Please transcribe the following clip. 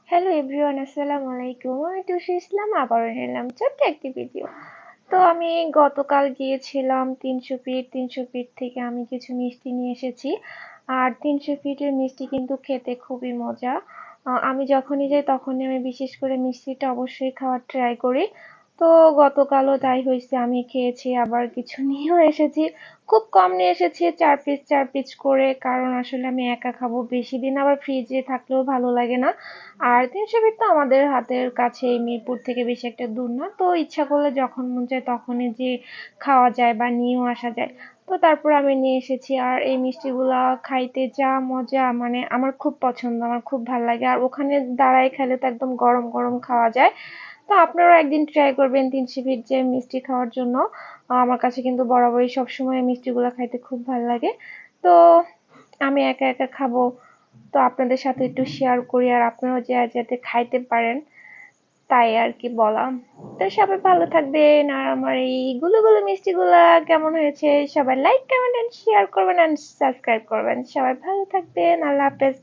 Hello everyone, আসসালামু আলাইকুম। আমি টুসি ইসলাম, আবারও নিলাম ছোট্ট একটি ভিডিও। তো আমি গতকাল গিয়েছিলাম ৩০০ ফিট থেকে আমি কিছু মিষ্টি নিয়ে এসেছি। আর ৩০০ ফিটের মিষ্টি কিন্তু খেতে খুবই মজা। আমি যখনই যাই তখনই আমি বিশেষ করে মিষ্টিটা অবশ্যই খাওয়ার ট্রাই করি। তো গতকালও তাই হয়েছে, আমি খেয়েছি, আবার কিছু নিয়েও এসেছি। খুব কম নিয়ে এসেছি, ৪ পিস করে, কারণ আসলে আমি একা খাবো, বেশি দিন আবার ফ্রিজে থাকলেও ভালো লাগে না। আর ৩০০ ফিট তো আমাদের হাতের কাছে, মিরপুর থেকে বেশি একটা দূর না, তো ইচ্ছা করলে যখন মন চায় তখনই যে খাওয়া যায় বা নিয়েও আসা যায়। তো তারপর আমি নিয়ে এসেছি, আর এই মিষ্টিগুলা খাইতে যা মজা, মানে আমার খুব পছন্দ, আমার খুব ভাল লাগে। আর ওখানে দাঁড়ায় খেলে তো একদম গরম গরম খাওয়া যায়। তো আপনারাও একদিন ট্রাই করবেন ৩০০ ফিট যে মিষ্টি খাওয়ার জন্য। আমার কাছে কিন্তু বরাবরই সবসময় মিষ্টিগুলা খাইতে খুব ভাল লাগে। তো আমি একা একা খাবো, তো আপনাদের সাথে একটু শেয়ার করি, আর আপনারাও যাতে খাইতে পারেন, তাই আর কি বলা। তো সবাই ভালো থাকবেন, আর আমার এই গুলো মিষ্টিগুলা কেমন হয়েছে সবাই লাইক কমেন্ট এন্ড শেয়ার করবেন এন্ড সাবস্ক্রাইব করবেন। সবাই ভালো থাকবেন, আল্লাহ হাফেজ।